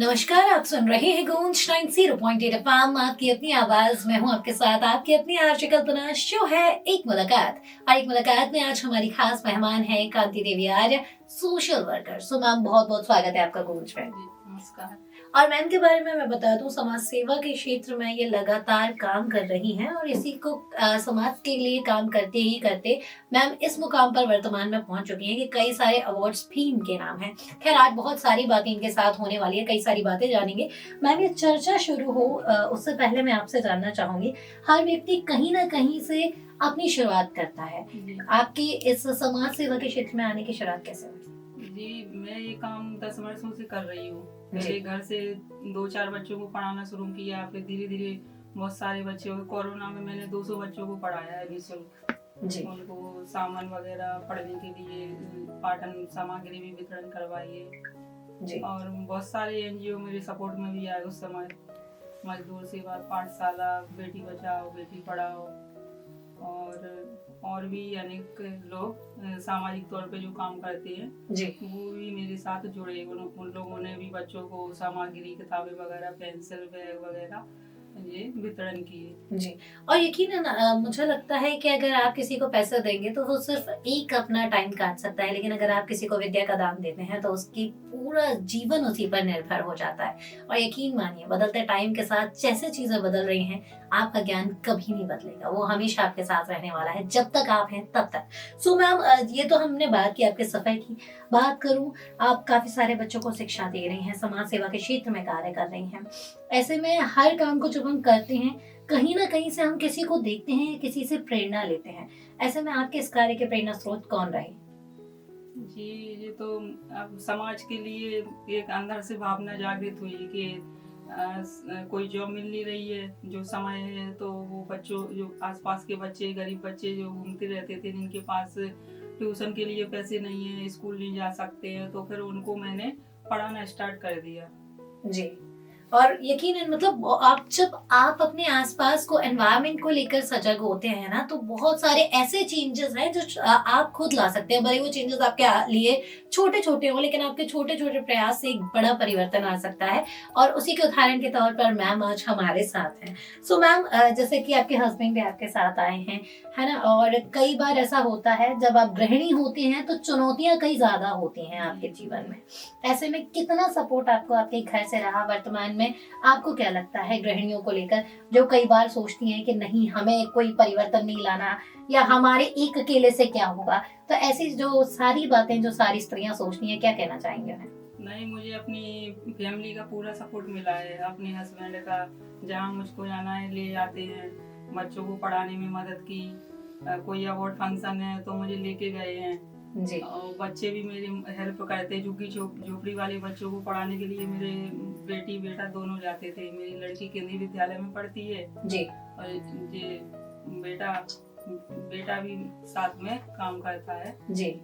नमस्कार, आप सुन रहे हैं गूंज 90.8 एफएम, आपकी अपनी आवाज में हूं आपके साथ आपकी अपनी आरजे कल्पना। शो है एक मुलाकात और एक मुलाकात में आज हमारी खास मेहमान है कांति देवी आर्य, सोशल वर्कर। सो मैम, बहुत बहुत स्वागत है आपका गूंज में। नमस्कार। और मैम के बारे में मैं बता दूं, समाज सेवा के क्षेत्र में ये लगातार काम कर रही हैं और इसी को समाज के लिए काम करते ही करते मैम इस मुकाम पर वर्तमान में पहुंच चुकी हैं कि कई सारे अवार्ड्स भी इनके नाम हैं। खैर, आज बहुत सारी बातें इनके साथ होने वाली है, कई सारी बातें जानेंगे। मैम, ये चर्चा शुरू हो उससे पहले मैं आपसे जानना चाहूंगी, हर व्यक्ति कहीं ना कहीं से अपनी शुरुआत करता है। आपकी इस समाज सेवा के क्षेत्र में आने की शुरुआत कैसे हुई? जी, मैं ये काम 10 वर्षों से कर रही हूँ। पहले घर से 2-4 बच्चों को पढ़ाना शुरू किया, फिर धीरे धीरे बहुत सारे बच्चों को, कोरोना में मैंने 200 बच्चों को पढ़ाया है निःशुल्क। उनको सामान वगैरह पढ़ने के लिए पाठन सामग्री भी वितरण करवाई है। और बहुत सारे एनजीओ मेरे सपोर्ट में भी आए उस समय, मजदूर सेवा पाठशाला, बेटी बचाओ बेटी पढ़ाओ और भी अनेक लोग सामाजिक तौर पे जो काम करते हैं वो भी मेरे साथ जुड़े। उन लोगों ने भी बच्चों को सामग्री, किताबें वगैरह, पेंसिल, बैग वगैरह ये वितरण किए। जी, और यकीनन मुझे लगता है कि अगर आप किसी को पैसा देंगे तो वो सिर्फ एक अपना टाइम काट सकता है, लेकिन अगर आप किसी को विद्या का दान देते हैं तो उसकी पूरा जीवन उसी पर निर्भर हो जाता है। और यकीन मानिए, बदलते टाइम के साथ जैसे चीजें बदल रही हैं, आपका ज्ञान कभी नहीं बदलेगा, वो हमेशा आपके साथ रहने वाला है जब तक आप हैं तब तक। सो मैम, ये तो हमने बात की आपके सफर की। बात करूं, आप काफी सारे बच्चों को शिक्षा दे रही हैं, समाज सेवा के क्षेत्र में कार्य कर रही हैं। ऐसे में हर काम को जब हम करते हैं, कहीं ना कहीं से हम किसी को देखते हैं, किसी से प्रेरणा लेते हैं। ऐसे में आपके इस कार्य के प्रेरणा स्रोत कौन रहे? जी, ये तो अब समाज के लिए एक अंदर से भावना जागृत हुई कि कोई जॉब मिल नहीं रही है, जो समय है तो वो बच्चों, जो आसपास के बच्चे, गरीब बच्चे जो घूमते रहते थे, जिनके पास ट्यूशन के लिए पैसे नहीं है, स्कूल नहीं जा सकते हैं, तो फिर उनको मैंने पढ़ाना स्टार्ट कर दिया। जी, और यकीनन मतलब आप जब आप अपने आसपास को, एनवायरनमेंट को लेकर सजग होते हैं ना, तो बहुत सारे ऐसे चेंजेस हैं जो आप खुद ला सकते हैं। भले वो चेंजेस आपके लिए छोटे छोटे हो, लेकिन आपके छोटे छोटे प्रयास से एक बड़ा परिवर्तन आ सकता है। और उसी के उदाहरण के तौर पर मैम आज हमारे साथ हैं। सो मैम, जैसे कि आपके हस्बैंड भी आपके साथ आए हैं, है ना, और कई बार ऐसा होता है जब आप गृहिणी होती हैं तो चुनौतियां कई ज्यादा होती हैं आपके जीवन में। ऐसे में कितना सपोर्ट आपको आपके घर से रहा? वर्तमान में आपको क्या लगता है गृहिणियों को लेकर, जो कई बार सोचती हैं कि नहीं, हमें कोई परिवर्तन नहीं लाना, या हमारे एक अकेले से क्या होगा? तो ऐसी जो सारी बातें जो सारी स्त्रियां सोचती हैं, क्या कहना चाहेंगे उन्हें? नहीं, मुझे अपनी फैमिली का पूरा सपोर्ट मिला है। अपने हस्बैंड का, जहाँ मुझको जाना है ले जाते हैं, बच्चों को पढ़ाने में मदद की। कोई अवार्ड फंक्शन है तो मुझे लेके गए हैं जी। और बच्चे भी मेरी हेल्प करते हैं। झुग्गी झोपड़ी वाले बच्चों को पढ़ाने के लिए मेरे बेटी बेटा दोनों जाते थे। मेरी लड़की केंद्रीय विद्यालय में पढ़ती है जी, और ये बेटा बेटा भी साथ में काम करता है जी।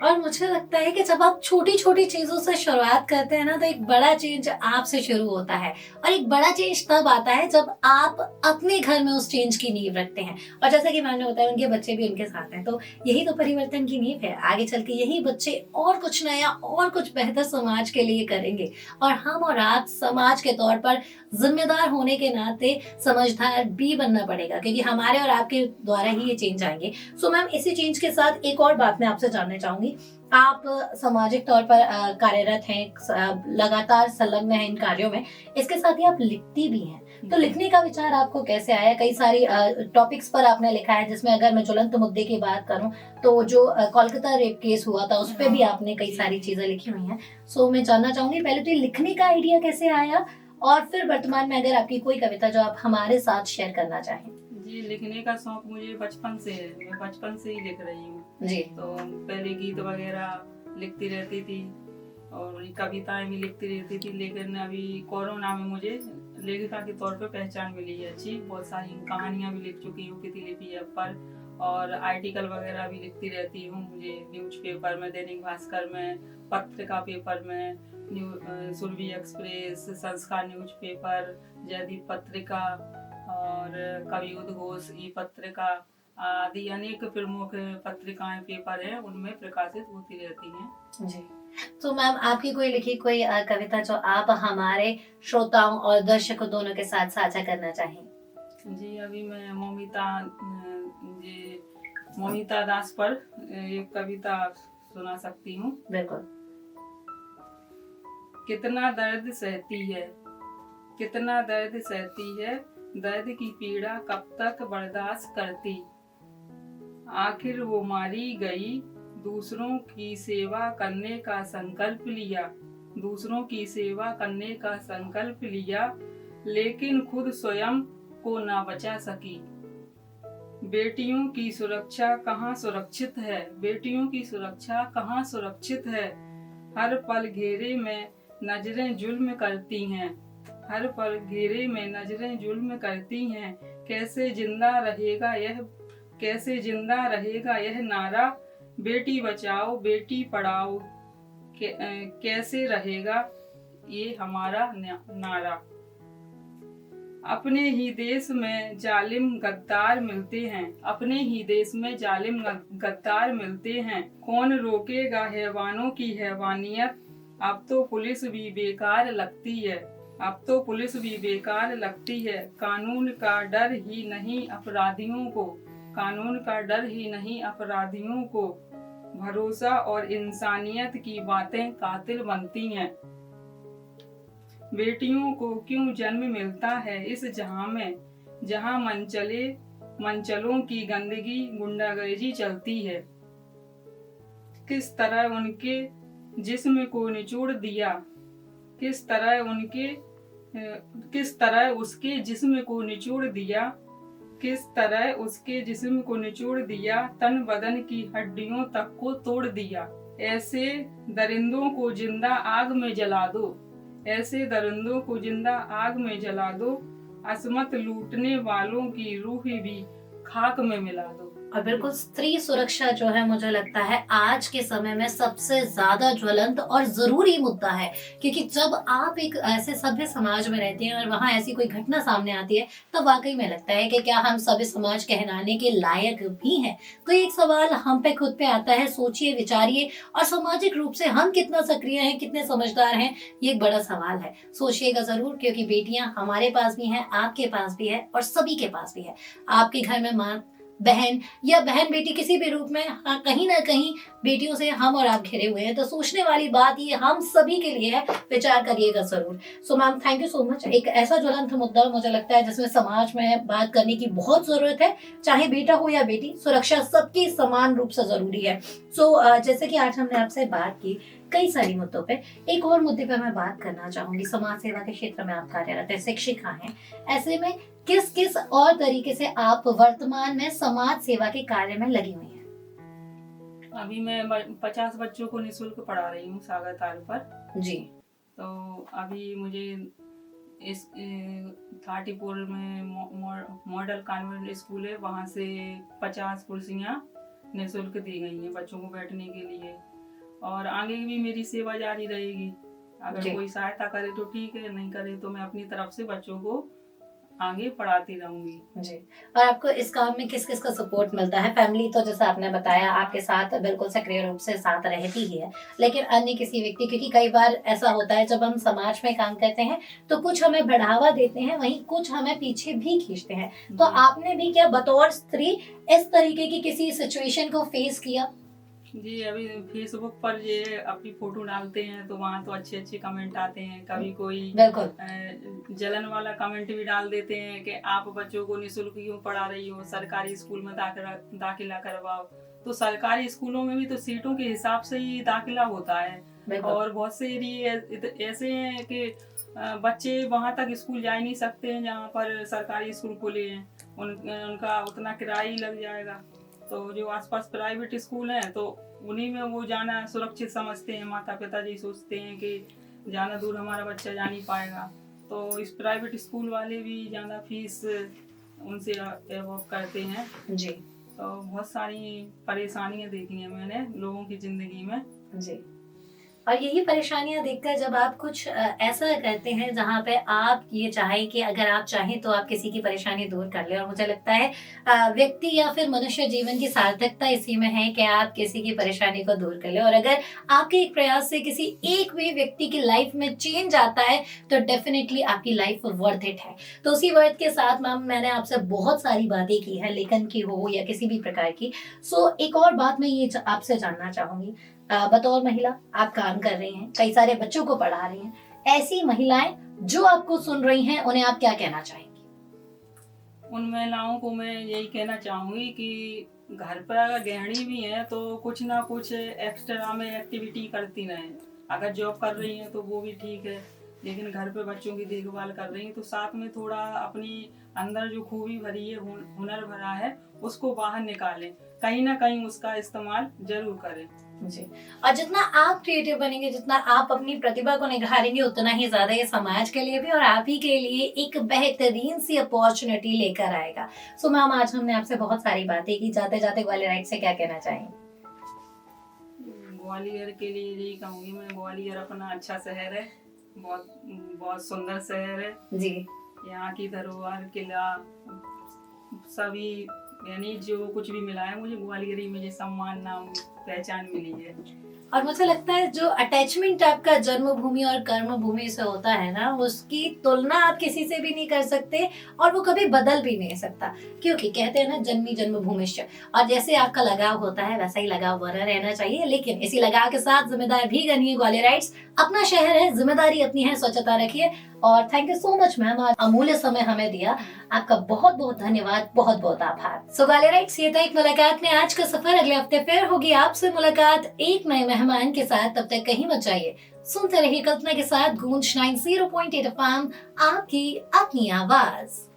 और मुझे लगता है कि जब आप छोटी छोटी चीजों से शुरुआत करते हैं ना, तो एक बड़ा चेंज आपसे शुरू होता है। और एक बड़ा चेंज तब आता है जब आप अपने घर में उस चेंज की नींव रखते हैं। और जैसा कि मैंने बताया, उनके बच्चे भी उनके साथ हैं, तो यही तो परिवर्तन की नींव है। आगे चल के यही बच्चे और कुछ नया और कुछ बेहतर समाज के लिए करेंगे। और हम और आप समाज के तौर पर जिम्मेदार होने के नाते समझदार भी बनना पड़ेगा, क्योंकि हमारे और आपके द्वारा ही ये चेंज आएंगे। सो मैम, इसी चेंज के साथ एक और बात मैं आपसे जानना चाहूंगी। आप सामाजिक तौर पर कार्यरत हैं, लगातार संलग्न हैं इन कार्यों में, इसके साथ ही आप लिखती भी हैं। तो लिखने का विचार आपको कैसे आया? कई सारी टॉपिक्स पर आपने लिखा है, जिसमें अगर मैं ज्वलंत मुद्दे की बात करूं तो जो कोलकाता रेप केस हुआ था, उस पर भी आपने कई सारी चीजें लिखी हुई हैं। सो मैं जानना चाहूंगी, पहले तो लिखने का आइडिया कैसे आया, और फिर वर्तमान में अगर आपकी कोई कविता जो आप हमारे साथ शेयर करना चाहें। जी, लिखने का शौक मुझे बचपन से है। मैं बचपन से ही लिख रही हूँ जी। तो पहले गीत वगैरह लिखती रहती थी और कविताएं भी लिखती रहती थी, लेकिन अभी कोरोना में मुझे लेखिका के तौर पर पहचान मिली है अच्छी। बहुत सारी कहानियां भी लिख चुकी हूँ प्रतिलिपि ऐप पर, और आर्टिकल वगैरह भी लिखती रहती हूँ। मुझे न्यूज़पेपर में, दैनिक भास्कर में, पत्रिका पेपर में, सुरभि एक्सप्रेस, संस्कार न्यूज़पेपर, जयदीप पत्रिका और कवि उद्घोष ई पत्रिका आदि अनेक प्रमुख पत्रिकाएं, पेपर हैं, उनमें प्रकाशित होती रहती हैं जी। तो मैम आपकी कोई लिखी कोई कविता जो आप हमारे श्रोताओं और दर्शकों दोनों के साथ साझा करना चाहें? जी, अभी मैं मोमिता दास पर एक कविता सुना सकती हूँ। बिल्कुल। कितना दर्द सहती है, कितना दर्द सहती है, दर्द की पीड़ा कब तक बर्दाश्त करती। आखिर वो मारी गई, दूसरों की सेवा करने का संकल्प लिया, दूसरों की सेवा करने का संकल्प लिया, लेकिन खुद स्वयं को ना बचा सकी। बेटियों की सुरक्षा कहाँ सुरक्षित है, बेटियों की सुरक्षा कहाँ सुरक्षित है। हर पल घेरे में नजरें जुल्म करती हैं, हर पल घेरे में नजरें जुल्म करती हैं। कैसे जिंदा रहेगा यह, कैसे जिंदा रहेगा यह नारा, बेटी बचाओ बेटी पढ़ाओ, कैसे रहेगा ये हमारा नारा। अपने ही देश में जालिम गद्दार मिलते हैं, अपने ही देश में जालिम गद्दार मिलते हैं। कौन रोकेगा हैवानों की हैवानियत, अब तो पुलिस भी बेकार लगती है, अब तो पुलिस भी बेकार लगती है। कानून का डर ही नहीं अपराधियों को, कानून का डर ही नहीं अपराधियों को। भरोसा और इंसानियत की बातें कातिल बनती हैं। बेटियों को क्यों जन्म मिलता है इस जहां में, जहां मनचलों की गंदगी गुंडागर्दी चलती है। किस तरह उनके जिस्म को निचोड़ दिया, किस तरह उसके जिस्म को निचोड़ दिया, किस तरह उसके जिस्म को निचोड़ दिया, तन बदन की हड्डियों तक को तोड़ दिया। ऐसे दरिंदों को जिंदा आग में जला दो, ऐसे दरिंदों को जिंदा आग में जला दो। असमत लूटने वालों की रूह भी खाक में मिला दो। और बिल्कुल स्त्री सुरक्षा जो है मुझे लगता है आज के समय में सबसे ज्यादा ज्वलंत और जरूरी मुद्दा है, क्योंकि जब आप एक ऐसे सभ्य समाज में रहते हैं और वहां ऐसी कोई घटना सामने आती है तो वाकई में लगता है कि क्या हम सभ्य समाज कहलाने के लायक भी हैं। तो एक सवाल हम पे खुद पे आता है, सोचिए विचारिए और सामाजिक रूप से हम कितना सक्रिय हैं, कितने समझदार हैं, ये एक बड़ा सवाल है। सोचिएगा जरूर, क्योंकि बेटियां हमारे पास भी हैं, आपके पास भी है और सभी के पास भी है। आपके घर में माँ बहन या बहन बेटी किसी भी रूप में, हाँ, कहीं ना कहीं बेटियों से हम और आप घिरे हुए हैं। तो सोचने वाली बात ये हम सभी के लिए है, विचार करिएगा जरूर। So ma'am thank you so much. एक ऐसा ज्वलंत मुद्दा मुझे लगता है जिसमें समाज में बात करने की बहुत जरूरत है, चाहे बेटा हो या बेटी, सुरक्षा सबकी समान रूप से जरूरी है। सो जैसे कि आज हमने आपसे बात की कई सारी मुद्दों पे, एक और मुद्दे पे मैं बात करना चाहूंगी। समाज सेवा के क्षेत्र में आप कार्यरत है, शिक्षिका हैं, ऐसे में किस किस और तरीके से आप वर्तमान में समाज सेवा के कार्य में लगी हुई हैं? अभी मैं 50 बच्चों को निःशुल्क पढ़ा रही हूँ सागर ताल पर जी। तो अभी मुझे इस थाटीपुर में मॉडल कॉन्वेंट स्कूल है, वहाँ से 50 कुर्सियाँ निःशुल्क दी गई हैं बच्चों को बैठने के लिए। और आगे भी मेरी सेवा जारी रहेगी, अगर कोई सहायता करे तो ठीक है, नहीं करे तो मैं अपनी तरफ से बच्चों को आगे पढ़ाती रहूंगी। जी। और आपको इस काम में किस किस का सपोर्ट मिलता है? फैमिली तो जैसे आपने बताया आपके साथ बिल्कुल सक्रिय रूप से साथ रहती ही है, लेकिन अन्य किसी व्यक्ति, क्योंकि कई बार ऐसा होता है जब हम समाज में काम करते हैं तो कुछ हमें बढ़ावा देते हैं, वहीं कुछ हमें पीछे भी खींचते हैं। तो आपने भी क्या बतौर स्त्री इस तरीके की किसी सिचुएशन को फेस किया? जी, अभी फेसबुक पर ये अपनी फोटो डालते हैं तो वहाँ तो अच्छे अच्छे कमेंट आते हैं, कभी कोई बिल्कुल जलन वाला कमेंट भी डाल देते हैं कि आप बच्चों को निःशुल्क क्यों पढ़ा रही हो, सरकारी स्कूल में दाखिला करवाओ। तो सरकारी स्कूलों में भी तो सीटों के हिसाब से ही दाखिला होता है, और बहुत से एरिया ऐसे हैं कि बच्चे वहाँ तक स्कूल जा ही नहीं सकते हैं जहाँ पर सरकारी स्कूल खुले हैं, उनका उतना किराया ही लग जाएगा। तो जो आसपास प्राइवेट स्कूल हैं तो उन्हीं में वो जाना सुरक्षित समझते हैं, माता पिता जी सोचते हैं कि ज़्यादा दूर हमारा बच्चा जा नहीं पाएगा, तो इस प्राइवेट स्कूल वाले भी ज़्यादा फीस उनसे एवॉर्ड करते हैं। जी। तो बहुत सारी परेशानियां देखी हैं मैंने लोगों की जिंदगी में। जी। और यही परेशानियां देखकर जब आप कुछ ऐसा करते हैं जहां पे आप ये चाहें कि अगर आप चाहें तो आप किसी की परेशानी दूर कर ले, और मुझे लगता है व्यक्ति या फिर मनुष्य जीवन की सार्थकता इसी में है कि आप किसी की परेशानी को दूर कर ले। और अगर आपके एक प्रयास से किसी एक भी व्यक्ति की लाइफ में चेंज आता है तो डेफिनेटली आपकी लाइफ वर्थ इट है। तो उसी वर्थ के साथ मैम मैंने आपसे बहुत सारी बातें की है, लेखन की हो या किसी भी प्रकार की। सो एक और बात मैं ये आपसे जानना चाहूंगी, बतौर महिला आप काम कर रही हैं, कई सारे बच्चों को पढ़ा रही हैं, ऐसी महिलाएं जो आपको सुन रही हैं उन्हें आप क्या कहना चाहेंगी? उन महिलाओं को मैं यही कहना चाहूंगी कि घर पर अगर गृहिणी भी है तो कुछ ना कुछ एक्स्ट्रा में एक्टिविटी करती रहें। अगर जॉब कर रही हैं तो वो भी ठीक है, लेकिन घर पे बच्चों की देखभाल कर रही हैं तो साथ में थोड़ा अपनी अंदर जो खूबी भरी है, हुनर भरा है, उसको बाहर निकालें, कहीं ना कहीं उसका इस्तेमाल जरूर करें। जी, और जितना आप क्रिएटिव बनेंगे, जितना आप अपनी प्रतिभा को निखारेंगे, उतना ही ज्यादा ये समाज के लिए भी और आप ही के लिए एक बेहतरीन सी अपॉर्चुनिटी लेकर आएगा। सो मैम आज हमने आपसे बहुत सारी बातें की, जाते जाते ग्वालियर से क्या कहना चाहेंगे? ग्वालियर के लिए यही कहूँगी मैं, ग्वालियर अपना अच्छा शहर है, बहुत बहुत सुंदर शहर है जी। यहाँ की धरोहर, किला, सभी यानी जो कुछ भी मिला है मुझे ग्वालियर ही, मुझे सम्मान, नाम, पहचान मिली है। और मुझे लगता है जो अटैचमेंट आपका जन्मभूमि और कर्मभूमि से होता है ना, उसकी तुलना आप किसी से भी नहीं कर सकते और वो कभी बदल भी नहीं सकता, क्योंकि कहते हैं ना जन्मी जन्मभूमिश्च। और जैसे आपका लगाव होता है वैसा ही लगाव बना रहना चाहिए, लेकिन इसी लगाव के साथ जिम्मेदार भी बनिए। ग्वालियराइट्स अपना शहर है, जिम्मेदारी अपनी है, स्वच्छता रखिए। और thank you so much ma'am, अमूल्य समय हमें दिया, आपका बहुत बहुत धन्यवाद, बहुत बहुत आभार। सो ग्वालियराइट्स, ये था एक मुलाकात में आज का सफर। अगले हफ्ते फिर होगी आपसे मुलाकात एक नए मेहमान के साथ, तब तक कहीं मत जाइए, सुनते रहिए कल्पना के साथ गूंज 90.8 FM, आपकी अपनी आवाज।